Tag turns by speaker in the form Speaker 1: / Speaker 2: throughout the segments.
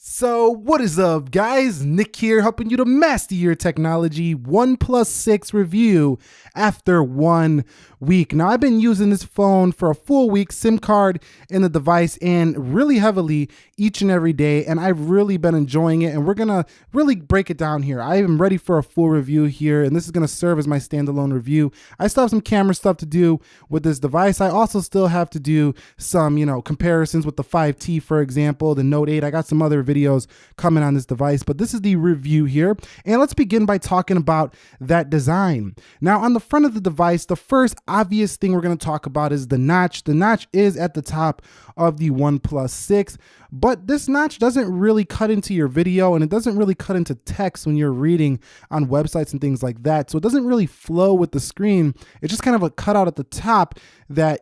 Speaker 1: So what is up, guys? Nick here, helping you to master your technology. OnePlus 6 review after 1 week. Now, I've been using this phone for a full week, SIM card in the device, and really heavily each and every day, and I've really been enjoying it, and we're gonna really break it down here. I am ready for a full review here, and this is gonna serve as my standalone review. I still have some camera stuff to do with this device. I also still have to do some, comparisons with the 5T, for example, the Note 8. I got some other videos coming on this device, but this is the review here. And let's begin by talking about that design. Now, on the front of the device, the first obvious thing we're going to talk about is the notch. The notch is at the top of the OnePlus 6, but this notch doesn't really cut into your video, and it doesn't really cut into text when you're reading on websites and things like that. So it doesn't really flow with the screen. It's just kind of a cutout at the top that,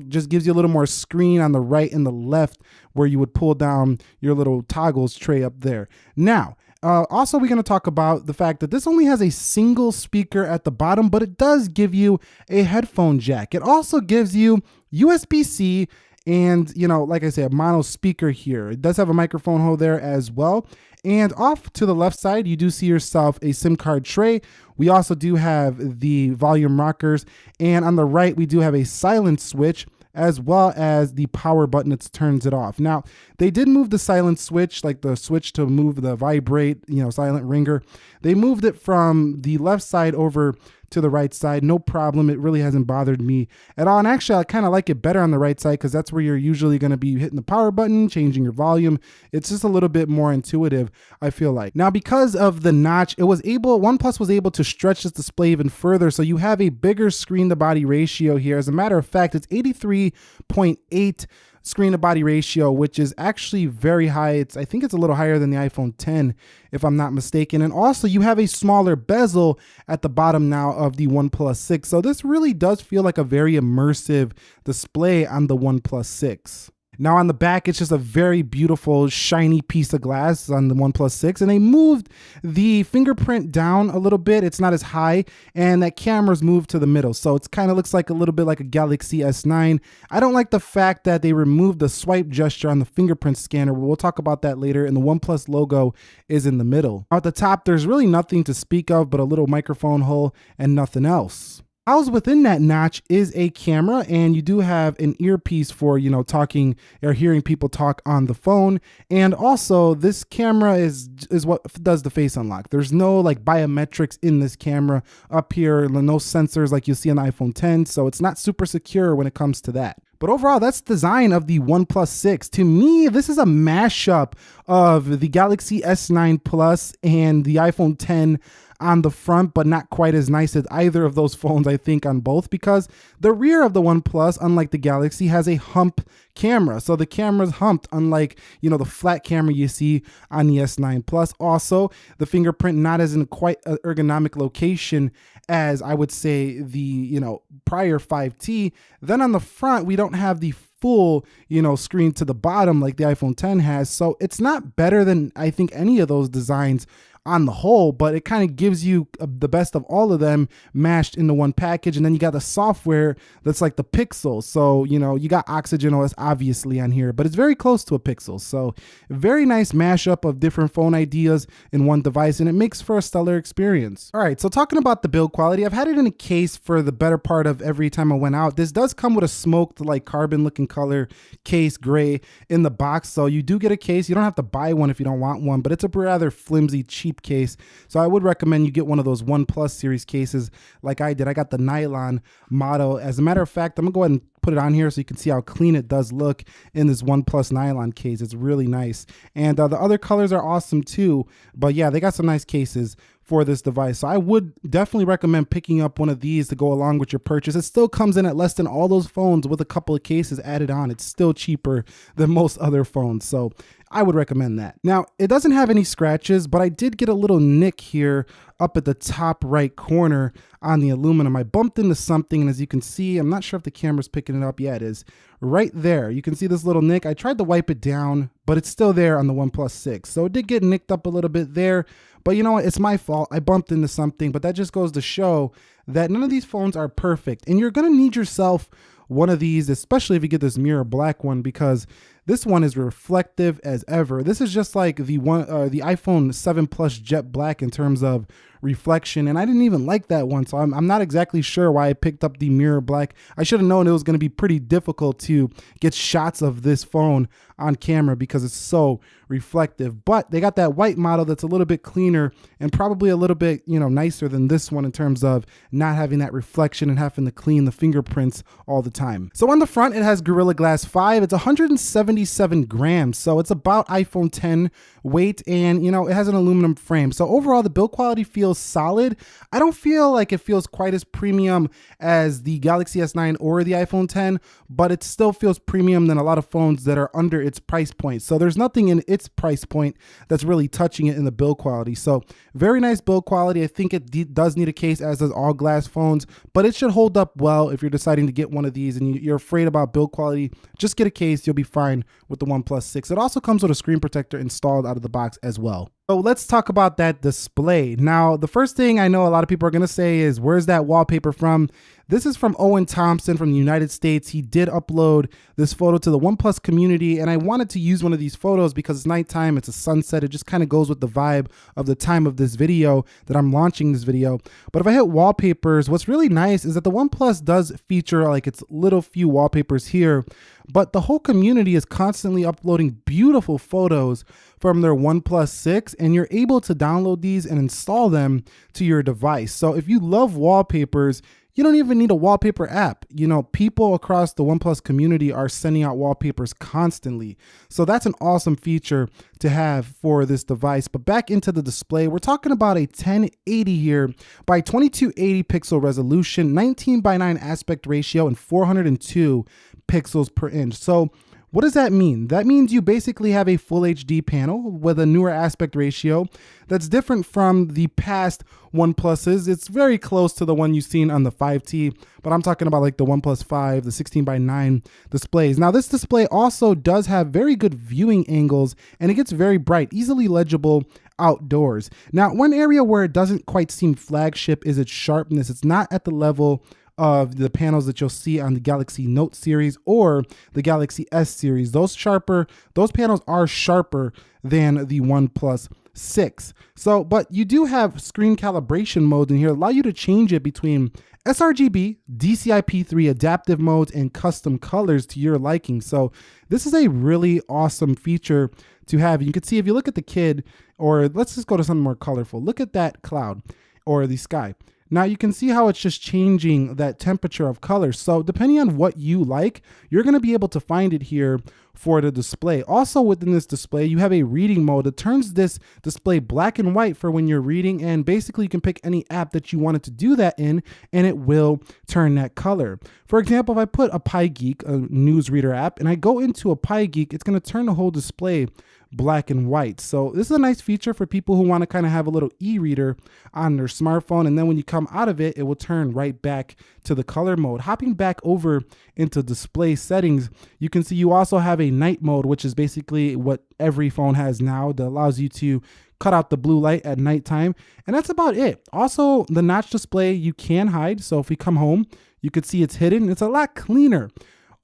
Speaker 1: just gives you a little more screen on the right and the left where you would pull down your little toggles tray up there. Now, also, we're going to talk about the fact that this only has a single speaker at the bottom, but it does give you a headphone jack. It also gives you USB-C and, like I said, a mono speaker here. It does have a microphone hole there as well. And off to the left side, you do see yourself a SIM card tray. We also do have the volume rockers. And on the right, we do have a silent switch, as well as the power button that turns it off. Now, they did move the silent switch, like the switch to move the vibrate, silent ringer. They moved it from the left side over to the right side. No problem. It really hasn't bothered me at all. And actually, I kind of like it better on the right side because that's where you're usually going to be hitting the power button, changing your volume. It's just a little bit more intuitive, I feel like. Now, because of the notch, OnePlus was able to stretch this display even further. So you have a bigger screen to body ratio here. As a matter of fact, it's 83.8 screen to body ratio, which is actually very high. I think it's a little higher than the iPhone 10, if I'm not mistaken. And also, you have a smaller bezel at the bottom now of the OnePlus 6. So this really does feel like a very immersive display on the OnePlus 6. Now on the back, it's just a very beautiful, shiny piece of glass on the OnePlus 6, and they moved the fingerprint down a little bit. It's not as high, and that camera's moved to the middle, so it kind of looks like a little bit like a Galaxy S9. I don't like the fact that they removed the swipe gesture on the fingerprint scanner, but we'll talk about that later, and the OnePlus logo is in the middle. Now at the top, there's really nothing to speak of but a little microphone hole and nothing else. Housed within that notch is a camera, and you do have an earpiece for, talking or hearing people talk on the phone. And also, this camera is what does the face unlock. There's no biometrics in this camera up here, no sensors like you see on the iPhone 10, so it's not super secure when it comes to that. But overall, that's the design of the OnePlus 6. To me, this is a mashup of the Galaxy S9 Plus and the iPhone 10 on the front, but not quite as nice as either of those phones, I think, on both, because the rear of the OnePlus, unlike the Galaxy, has a hump camera. So the camera's humped, unlike, the flat camera you see on the S9 Plus. Also, the fingerprint not as in quite an ergonomic location as I would say the, prior 5T. Then on the front, we don't have the full, screen to the bottom like the iPhone 10 has. So it's not better than I think any of those designs on the whole, but it kind of gives you the best of all of them mashed into one package. And then you got the software that's like the Pixel. So, you got Oxygen OS obviously on here, but it's very close to a Pixel. So very nice mashup of different phone ideas in one device, and it makes for a stellar experience. All right, so talking about the build quality, I've had it in a case for the better part of every time I went out. This does come with a smoked carbon looking color case, gray, in the box. So you do get a case. You don't have to buy one if you don't want one, but it's a rather flimsy, cheap case. So I would recommend you get one of those OnePlus series cases like I did. I got the nylon model. As a matter of fact, I'm gonna go ahead and put it on here so you can see how clean it does look in this OnePlus nylon case. It's really nice. And the other colors are awesome too. But yeah, they got some nice cases for this device. So I would definitely recommend picking up one of these to go along with your purchase. It still comes in at less than all those phones with a couple of cases added on. It's still cheaper than most other phones. So I would recommend that. Now, it doesn't have any scratches, but I did get a little nick here up at the top right corner on the aluminum. I bumped into something, and as you can see, I'm not sure if the camera's picking it up. Yeah, it is. Right there, you can see this little nick. I tried to wipe it down, but it's still there on the OnePlus 6. So it did get nicked up a little bit there, but you know what? It's my fault. I bumped into something, but that just goes to show that none of these phones are perfect, and you're gonna need yourself one of these, especially if you get this mirror black one, because This one is reflective as ever. This is just like the iPhone 7 Plus Jet Black in terms of reflection, and I didn't even like that one, so I'm not exactly sure why I picked up the mirror black. I should have known it was going to be pretty difficult to get shots of this phone on camera because it's so reflective. But they got that white model that's a little bit cleaner and probably a little bit, you know, nicer than this one in terms of not having that reflection and having to clean the fingerprints all the time. So on the front, it has Gorilla Glass 5. It's 177 grams, so it's about iPhone 10 weight, and you know, it has an aluminum frame. So overall, the build quality feels solid. I don't feel like it feels quite as premium as the Galaxy S9 or the iPhone 10, but it still feels premium than a lot of phones that are under its price point. So there's nothing in its price point that's really touching it in the build quality. So very nice build quality. I think it does need a case, as does all glass phones, but it should hold up well if you're deciding to get one of these and you're afraid about build quality. Just get a case, you'll be fine with the OnePlus 6. It also comes with a screen protector installed out of the box as well. So let's talk about that display. Now, the first thing I know a lot of people are gonna say is, where's that wallpaper from? This is from Owen Thompson from the United States. He did upload this photo to the OnePlus community, and I wanted to use one of these photos because it's nighttime, it's a sunset. It just kind of goes with the vibe of the time of this video that I'm launching this video. But if I hit wallpapers, what's really nice is that the OnePlus does feature like its little few wallpapers here, but the whole community is constantly uploading beautiful photos from their OnePlus 6, and you're able to download these and install them to your device. So if you love wallpapers, you don't even need a wallpaper app. You know, people across the OnePlus community are sending out wallpapers constantly. So that's an awesome feature to have for this device. But back into the display, we're talking about a 1080 here by 2280 pixel resolution, 19:9 aspect ratio, and 402 pixels per inch. So what does that mean? That means you basically have a full HD panel with a newer aspect ratio that's different from the past OnePluses. It's very close to the one you've seen on the 5T, but I'm talking about like the OnePlus 5, the 16:9 displays. Now this display also does have very good viewing angles, and it gets very bright, easily legible outdoors. Now, one area where it doesn't quite seem flagship is its sharpness. It's not at the level of the panels that you'll see on the Galaxy Note series or the Galaxy S series. Those panels are sharper than the OnePlus 6. So, but you do have screen calibration modes in here, allow you to change it between sRGB, DCI-P3 adaptive modes, and custom colors to your liking. So this is a really awesome feature to have. You can see if you look at the kid, or let's just go to something more colorful. Look at that cloud or the sky. Now you can see how it's just changing that temperature of color. So depending on what you like, you're going to be able to find it here for the display. Also within this display, you have a reading mode that turns this display black and white for when you're reading, and basically you can pick any app that you wanted to do that in and it will turn that color. For example, if I put a PyGeek, a newsreader app, and I go into a PyGeek, it's going to turn the whole display black and white. So this is a nice feature for people who want to kind of have a little e-reader on their smartphone, and then when you come out of it, it will turn right back to the color mode. Hopping back over into display settings, you can see you also have a night mode, which is basically what every phone has now, that allows you to cut out the blue light at nighttime, and that's about it. Also, the notch display you can hide, so if we come home, you could see it's hidden. It's a lot cleaner.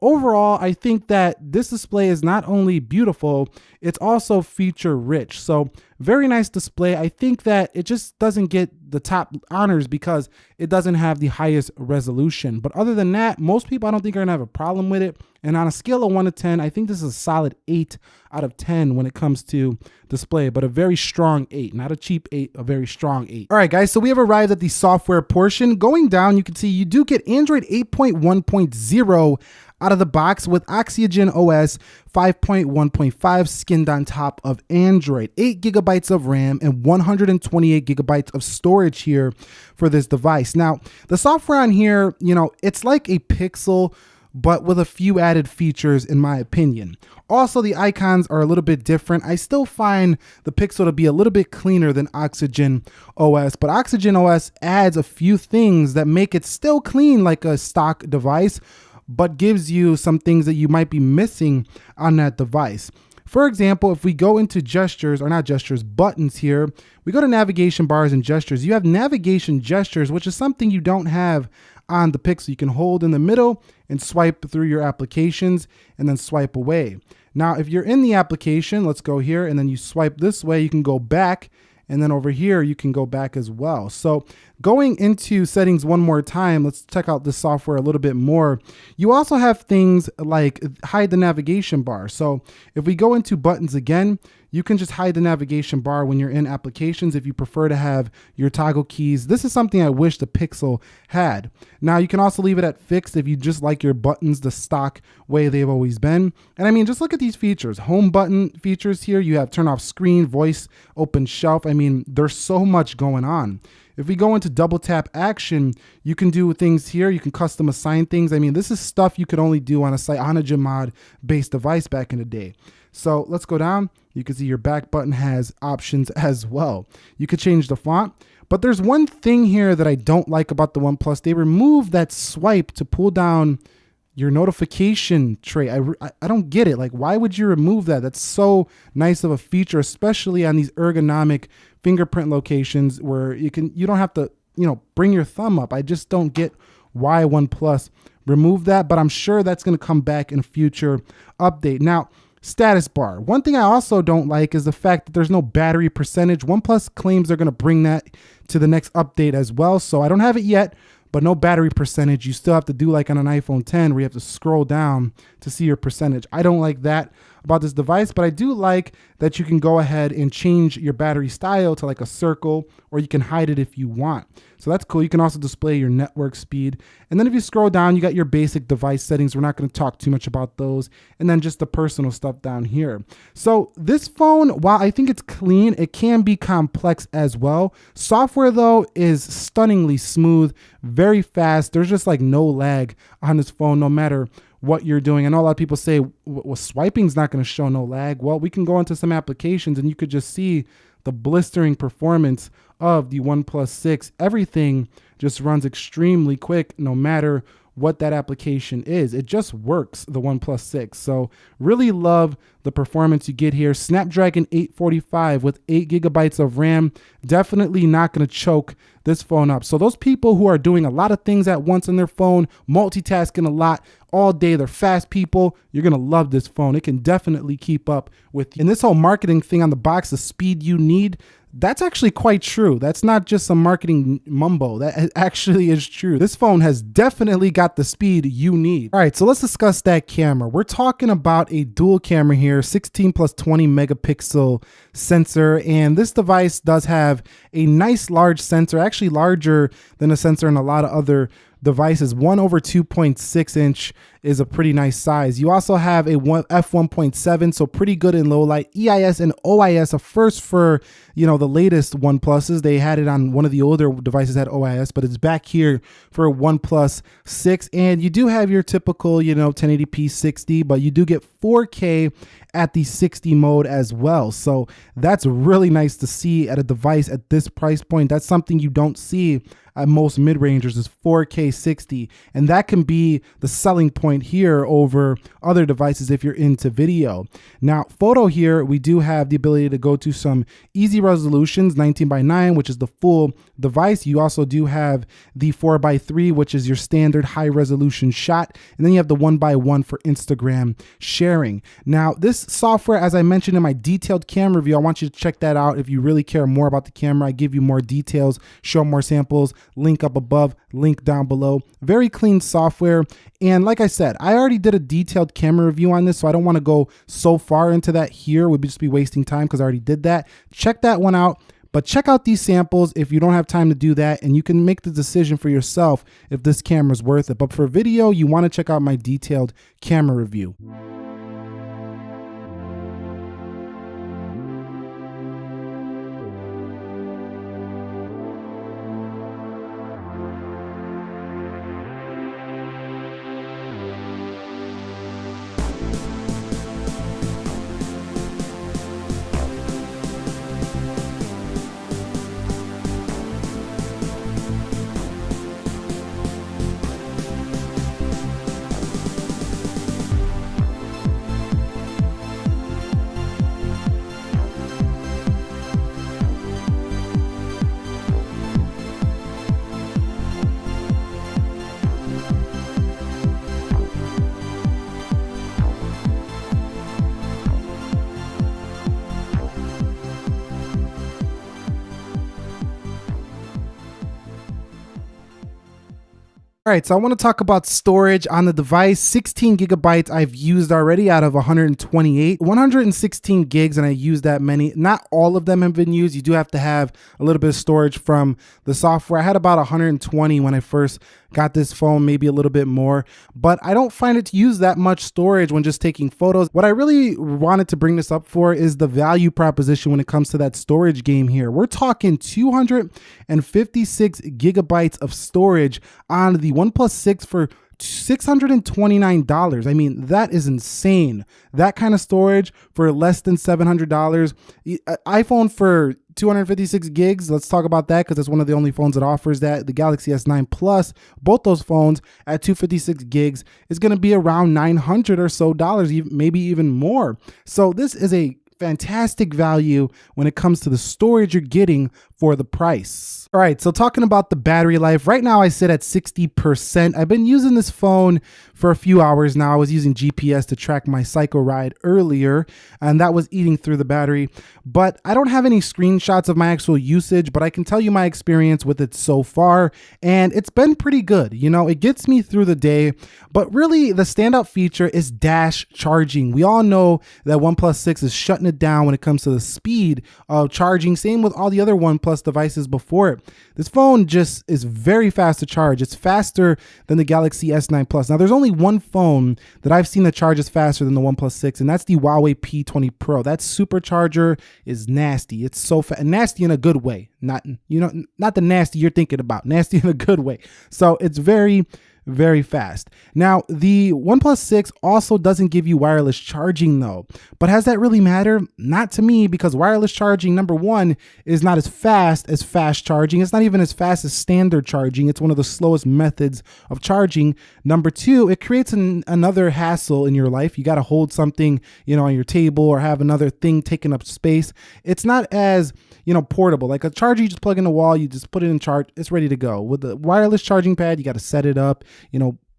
Speaker 1: Overall, I think that this display is not only beautiful, it's also feature rich. So very nice display. I think that it just doesn't get the top honors because it doesn't have the highest resolution. But other than that, most people I don't think are gonna have a problem with it. And on a scale of 1 to 10, I think this is a solid 8 out of 10 when it comes to display, but a very strong 8, not a cheap 8, a very strong 8. All right, guys, so we have arrived at the software portion. Going down, you can see you do get Android 8.1.0 out of the box with Oxygen OS 5.1.5 skinned on top of Android. 8 gigabytes of RAM and 128 gigabytes of storage here for this device. Now, the software on here, you know, it's like a Pixel, but with a few added features in my opinion. Also, the icons are a little bit different. I still find the Pixel to be a little bit cleaner than Oxygen OS, but Oxygen OS adds a few things that make it still clean like a stock device, but gives you some things that you might be missing on that device. For example, if we go into gestures, or not gestures, buttons here, we go to navigation bars and gestures. You have navigation gestures, which is something you don't have on the Pixel. You can hold in the middle and swipe through your applications and then swipe away. Now, if you're in the application, let's go here, and then you swipe this way, you can go back, and then over here, you can go back as well. So going into settings one more time, let's check out this software a little bit more. You also have things like hide the navigation bar. So if we go into buttons again, you can just hide the navigation bar when you're in applications if you prefer to have your toggle keys. This is something I wish the Pixel had. Now you can also leave it at fixed if you just like your buttons the stock way they've always been. And I mean, just look at these features. Home button features here. You have turn off screen, voice, open shelf. I mean, there's so much going on. If we go into double tap action, you can do things here. You can custom assign things. I mean, this is stuff you could only do on a CyanogenMod based device back in the day. So let's go down. You can see your back button has options as well. You could change the font, but there's one thing here that I don't like about the OnePlus. They removed that swipe to pull down your notification tray. I don't get it. Like, why would you remove that? That's so nice of a feature, especially on these ergonomic fingerprint locations where you don't have to, bring your thumb up. I just don't get why OnePlus removed that, but I'm sure that's going to come back in a future update. Now, status bar. One thing I also don't like is the fact that there's no battery percentage. OnePlus claims they're going to bring that to the next update as well. So I don't have it yet, but no battery percentage. You still have to do like on an iPhone 10 where you have to scroll down to see your percentage. I don't like that about this device, but I do like that you can go ahead and change your battery style to like a circle, or you can hide it if you want. So that's cool. You can also display your network speed. And then if you scroll down, you got your basic device settings. We're not going to talk too much about those. And then just the personal stuff down here. So this phone, while I think it's clean, it can be complex as well. Software though is stunningly smooth, very fast. There's just like no lag on this phone, no matter what you're doing. I know a lot of people say, well, swiping's not going to show no lag. Well, we can go into some applications and you could just see the blistering performance of the OnePlus 6. Everything just runs extremely quick no matter what that application is. It just works, the OnePlus 6. So really love the performance you get here. Snapdragon 845 with 8 gigabytes of RAM. Definitely not going to choke this phone up. So those people who are doing a lot of things at once on their phone, multitasking a lot all day, they're fast people, you're going to love this phone. It can definitely keep up with you. And this whole marketing thing on the box, the speed you need, that's actually quite true. That's not just some marketing mumbo. That actually is true. This phone has definitely got the speed you need. All right, so let's discuss that camera. We're talking about a dual camera here, 16 plus 20 megapixel sensor. And this device does have a nice large sensor, actually larger than a sensor in a lot of other devices. 1/2.6 inch is a pretty nice size. You also have a f1.7, so pretty good in low light. EIS and OIS, a first for the latest OnePluses. They had it on one of the older devices had OIS, but it's back here for OnePlus 6. And you do have your typical 1080p 60, but you do get 4K at the 60 mode as well. So that's really nice to see at a device at this price point. That's something you don't see at most mid-rangers, is 4K 60. And that can be the selling point here over other devices if you're into video. Now, photo here, we do have the ability to go to some easy resolutions, 19:9, which is the full device. You also do have the 4:3, which is your standard high resolution shot. And then you have the 1:1 for Instagram sharing. Now, this software, as I mentioned in my detailed camera review, I want you to check that out if you really care more about the camera. I give you more details, show more samples. Link up above, link down below. Very clean software. And like I said, I already did a detailed camera review on this, so I don't want to go so far into that here. We'd just be wasting time because I already did that. Check that one out. But check out these samples if you don't have time to do that, and you can make the decision for yourself if this camera is worth it. But for video, you want to check out my detailed camera review. All right, so I want to talk about storage on the device. 16 gigabytes I've used already out of 128, 116 gigs, and I used that many. Not all of them have been used. You do have to have a little bit of storage from the software. I had about 120 when I first got this phone, maybe a little bit more, but I don't find it to use that much storage when just taking photos. What I really wanted to bring this up for is the value proposition when it comes to that storage game here. We're talking 256 gigabytes of storage on the OnePlus 6 for $629. I mean, that is insane. That kind of storage for less than $700. iPhone for 256 gigs. Let's talk about that because it's one of the only phones that offers that. The Galaxy S9 Plus, both those phones at 256 gigs is going to be around $900 or so, maybe even more. So this is a fantastic value when it comes to the storage you're getting for the price. All right, so talking about the battery life, right now I sit at 60%. I've been using this phone for a few hours now. I was using GPS to track my cycle ride earlier, and that was eating through the battery. But I don't have any screenshots of my actual usage, but I can tell you my experience with it so far, and it's been pretty good. You know, it gets me through the day, but really the standout feature is dash charging. We all know that OnePlus 6 is shutting it down when it comes to the speed of charging. Same with all the other OnePlus devices before it. This phone just is very fast to charge. It's faster than the Galaxy S9 Plus. Now, there's only one phone that I've seen that charges faster than the OnePlus 6, and that's the Huawei P20 Pro. That supercharger is nasty. It's so fast, nasty in a good way. Not the nasty you're thinking about, nasty in a good way. So it's very fast. Now, the OnePlus 6 also doesn't give you wireless charging though, but has that really matter? Not to me, because wireless charging, number one, is not as fast as fast charging. It's not even as fast as standard charging. It's one of the slowest methods of charging. Number two, it creates another hassle in your life. You got to hold something, on your table or have another thing taking up space. It's not as, portable. Like a charger, you just plug in the wall, you just put it in charge, it's ready to go. With the wireless charging pad, you got to set it up,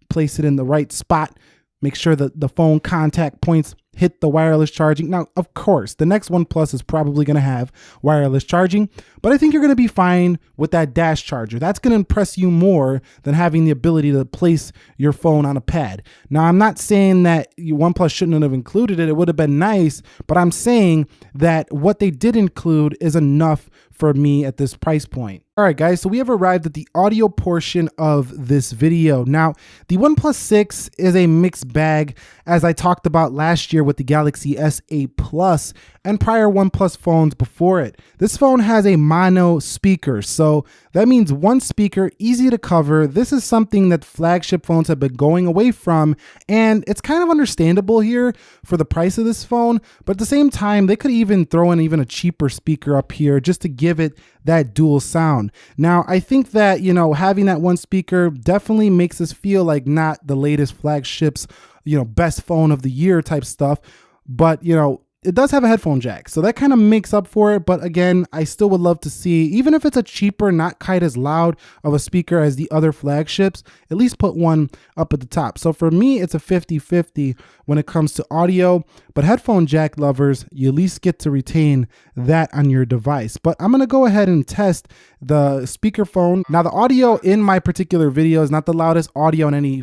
Speaker 1: place it in the right spot, make sure that the phone contact points hit the wireless charging. Now, of course, the next OnePlus is probably going to have wireless charging, but I think you're going to be fine with that dash charger. That's going to impress you more than having the ability to place your phone on a pad. Now, I'm not saying that OnePlus shouldn't have included it. It would have been nice, but I'm saying that what they did include is enough for me at this price point. All right, guys, so we have arrived at the audio portion of this video. Now, the OnePlus 6 is a mixed bag, as I talked about last year with the Galaxy S8 Plus and prior OnePlus phones before it. This phone has a mono speaker, so that means one speaker, easy to cover. This is something that flagship phones have been going away from, and it's kind of understandable here for the price of this phone, but at the same time, they could even throw in even a cheaper speaker up here just to give it that dual sound. Now, I think that, having that one speaker definitely makes us feel like not the latest flagships, best phone of the year type stuff, but, it does have a headphone jack, so that kind of makes up for it. But again, I still would love to see, even if it's a cheaper, not quite as loud of a speaker as the other flagships, at least put one up at the top. So for me, it's a 50-50 when it comes to audio, but headphone jack lovers, you at least get to retain that on your device. But I'm gonna go ahead and test the speakerphone. Now, the audio in my particular video is not the loudest audio on any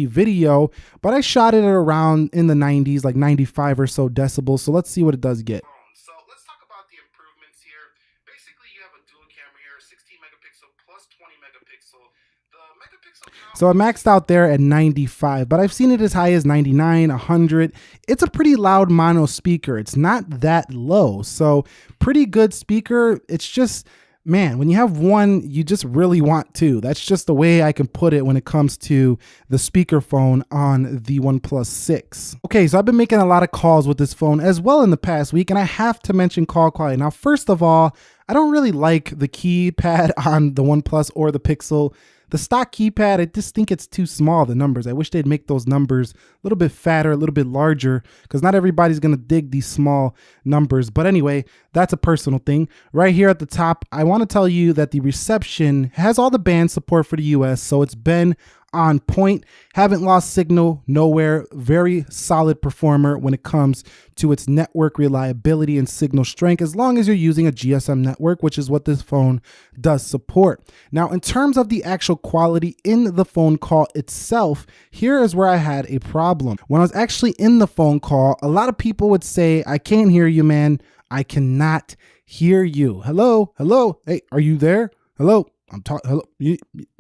Speaker 1: video, but I shot it at around in the 90s, like 95 or so decibels. So let's see what it does get.
Speaker 2: So let's talk about the improvements here. Basically, you have a dual camera here, 16 megapixel plus 20 megapixel. The megapixel count,
Speaker 1: so I maxed out there at 95, but I've seen it as high as 99, 100. It's a pretty loud mono speaker. It's not that low, so pretty good speaker. It's just, man, when you have one, you just really want two. That's just the way I can put it when it comes to the speakerphone on the OnePlus 6. Okay, so I've been making a lot of calls with this phone as well in the past week, and I have to mention call quality. Now, first of all, I don't really like the keypad on the OnePlus or the Pixel. The stock keypad, I just think it's too small, the numbers. I wish they'd make those numbers a little bit fatter, a little bit larger, because not everybody's gonna dig these small numbers. But anyway, that's a personal thing. Right here at the top, I wanna tell you that the reception has all the band support for the US, so it's been on point. Haven't lost signal nowhere. Very solid performer when it comes to its network reliability and signal strength, as long as you're using a GSM network, which is what this phone does support. Now, in terms of the actual quality in the phone call itself, here is where I had a problem. When I was actually in the phone call, a lot of people would say, "I can't hear you, man. I cannot hear you. Hello, hello. Hey, are you there? Hello." I'm talking. Hello, you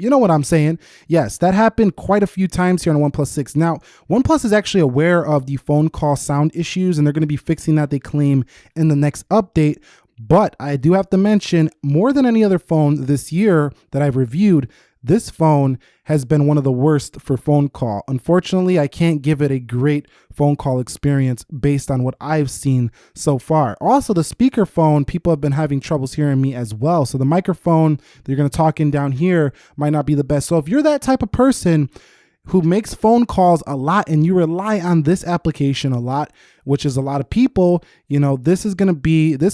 Speaker 1: know what I'm saying? Yes, that happened quite a few times here on the OnePlus 6. Now, OnePlus is actually aware of the phone call sound issues, and they're going to be fixing that, they claim, in the next update. But I do have to mention, more than any other phone this year that I've reviewed, this phone has been one of the worst for phone call. Unfortunately, I can't give it a great phone call experience based on what I've seen so far. Also, the speakerphone, people have been having troubles hearing me as well. So the microphone that you're going to talk in down here might not be the best. So if you're that type of person who makes phone calls a lot and you rely on this application a lot, which is a lot of people, you know, this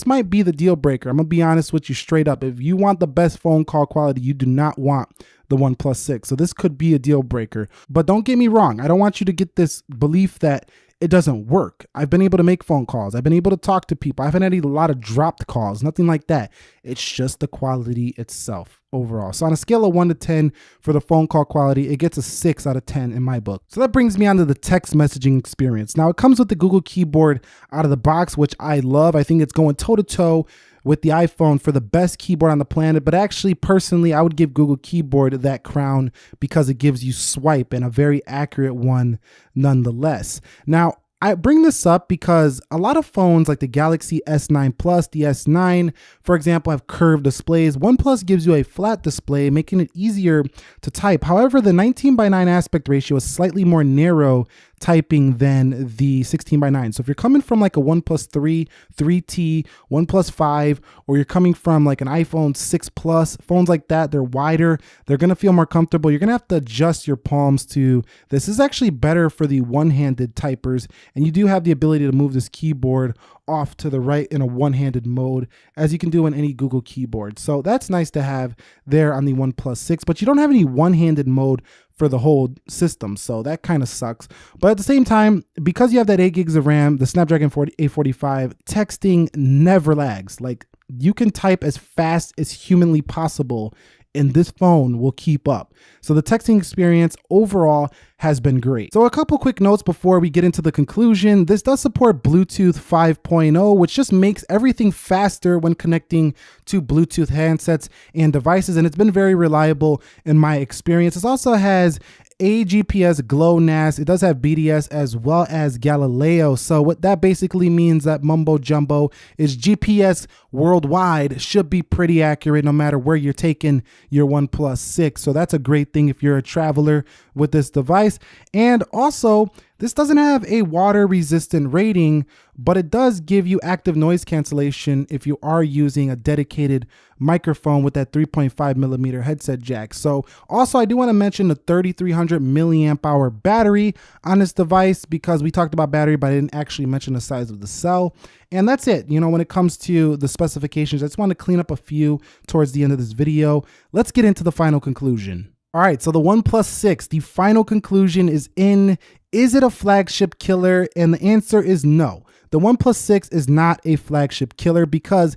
Speaker 1: might be the deal breaker. I'm gonna be honest with you straight up. If you want the best phone call quality, you do not want the OnePlus 6. So this could be a deal breaker. But don't get me wrong. I don't want you to get this belief that it doesn't work. I've been able to make phone calls. I've been able to talk to people. I haven't had a lot of dropped calls, nothing like that. It's just the quality itself overall. So on a scale of 1 to 10 for the phone call quality, it gets a 6 out of 10 in my book. So that brings me on to the text messaging experience. Now it comes with the Google keyboard out of the box, which I love. I think it's going toe to toe with the iPhone for the best keyboard on the planet. But actually, personally, I would give Google Keyboard that crown because it gives you swipe, and a very accurate one nonetheless. Now, I bring this up because a lot of phones like the Galaxy S9 Plus, the S9, for example, have curved displays. OnePlus gives you a flat display, making it easier to type. However, the 19:9 aspect ratio is slightly more narrow typing than the 16:9. So if you're coming from like a OnePlus 3, 3T, OnePlus 5, or you're coming from like an iPhone 6 Plus, phones like that, they're wider, they're gonna feel more comfortable. You're gonna have to adjust your palms to this. Is actually better for the one-handed typers, and you do have the ability to move this keyboard off to the right in a one-handed mode, as you can do in any Google keyboard. So that's nice to have there on the OnePlus 6, but you don't have any one-handed mode for the whole system, so that kind of sucks. But at the same time, because you have that 8 gigs of RAM, the Snapdragon 845, texting never lags. Like, you can type as fast as humanly possible and this phone will keep up. So the texting experience overall has been great. So a couple quick notes before we get into the conclusion. This does support Bluetooth 5.0, which just makes everything faster when connecting to Bluetooth handsets and devices, and it's been very reliable in my experience. It also has AGPS, GLONASS. It does have BDS as well as Galileo. So what that basically means, that mumbo jumbo, is GPS worldwide should be pretty accurate no matter where you're taking your OnePlus 6. So that's a great thing if you're a traveler with this device. And also, this doesn't have a water resistant rating, but it does give you active noise cancellation if you are using a dedicated microphone with that 3.5 millimeter headset jack. So also, I do want to mention the 3300 milliamp hour battery on this device, because we talked about battery, but I didn't actually mention the size of the cell. And that's it. You know, when it comes to the specifications, I just want to clean up a few towards the end of this video. Let's get into the final conclusion. All right, so the OnePlus 6, the final conclusion is in. Is it a flagship killer? And the answer is no. The OnePlus 6 is not a flagship killer because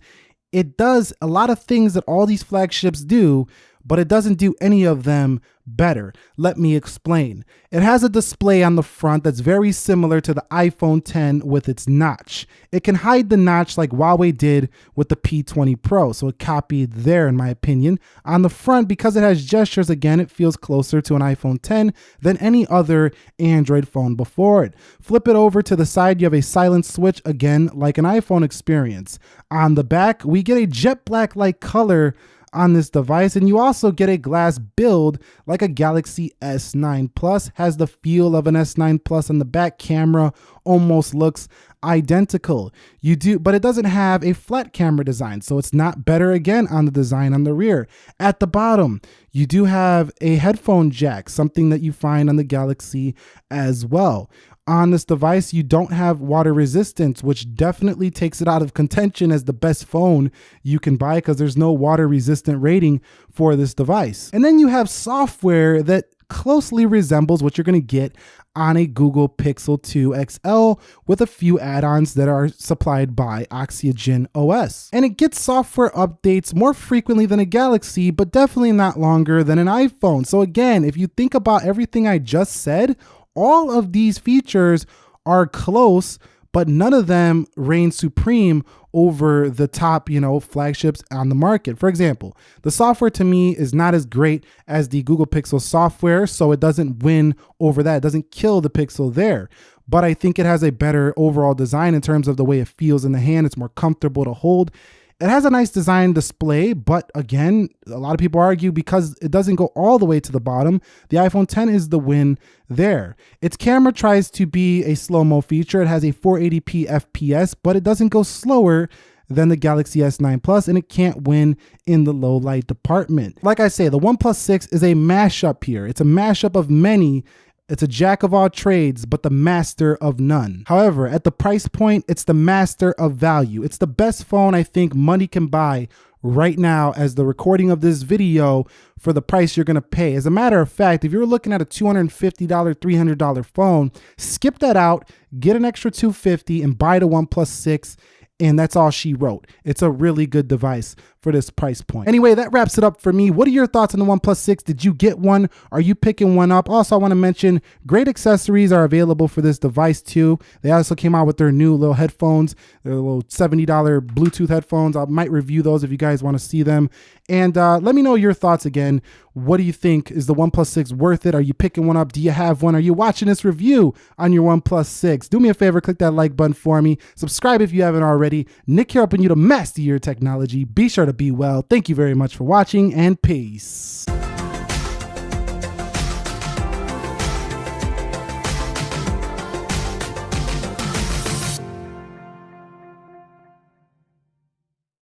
Speaker 1: it does a lot of things that all these flagships do, but it doesn't do any of them better. Let me explain. It has a display on the front that's very similar to the iPhone X with its notch. It can hide the notch like Huawei did with the P20 Pro, so it copied there in my opinion. On the front, because it has gestures, again, it feels closer to an iPhone X than any other Android phone before it. Flip it over to the side, you have a silent switch, again, like an iPhone experience. On the back, we get a jet black-like color on this device, and you also get a glass build like a Galaxy S9 Plus. Has the feel of an S9 Plus, and the back camera almost looks identical. But it doesn't have a flat camera design, so it's not better again on the design on the rear. At the bottom, you do have a headphone jack, something that you find on the Galaxy as well. On this device, you don't have water resistance, which definitely takes it out of contention as the best phone you can buy, because there's no water resistant rating for this device. And then you have software that closely resembles what you're going to get on a Google Pixel 2 XL with a few add-ons that are supplied by Oxygen OS. And it gets software updates more frequently than a Galaxy, but definitely not longer than an iPhone. So again, if you think about everything I just said, all of these features are close, but none of them reign supreme over the top, flagships on the market. For example, the software to me is not as great as the Google Pixel software, so it doesn't win over that. It doesn't kill the Pixel there. But I think it has a better overall design in terms of the way it feels in the hand. It's more comfortable to hold. It has a nice design display, but again, a lot of people argue because it doesn't go all the way to the bottom, the iPhone X is the win there. Its camera tries to be a slow-mo feature. It has a 480p FPS, but it doesn't go slower than the Galaxy S9 Plus, and it can't win in the low light department. Like I say, the OnePlus 6 is a mashup here. It's a mashup of many. It's a jack of all trades, but the master of none. However, at the price point, it's the master of value. It's the best phone I think money can buy right now as the recording of this video for the price you're gonna pay. As a matter of fact, if you're looking at a $250, $300 phone, skip that out, get an extra $250 and buy the OnePlus 6. And that's all she wrote. It's a really good device for this price point. Anyway, that wraps it up for me. What are your thoughts on the OnePlus 6? Did you get one? Are you picking one up? Also, I want to mention great accessories are available for this device too. They also came out with their new little headphones, their little $70 Bluetooth headphones. I might review those if you guys want to see them. And let me know your thoughts again. What do you think? Is the OnePlus 6 worth it? Are you picking one up? Do you have one? Are you watching this review on your OnePlus 6? Do me a favor, click that like button for me. Subscribe if you haven't already. Nick here helping you to master your technology. Be sure to be well. Thank you very much for watching and peace.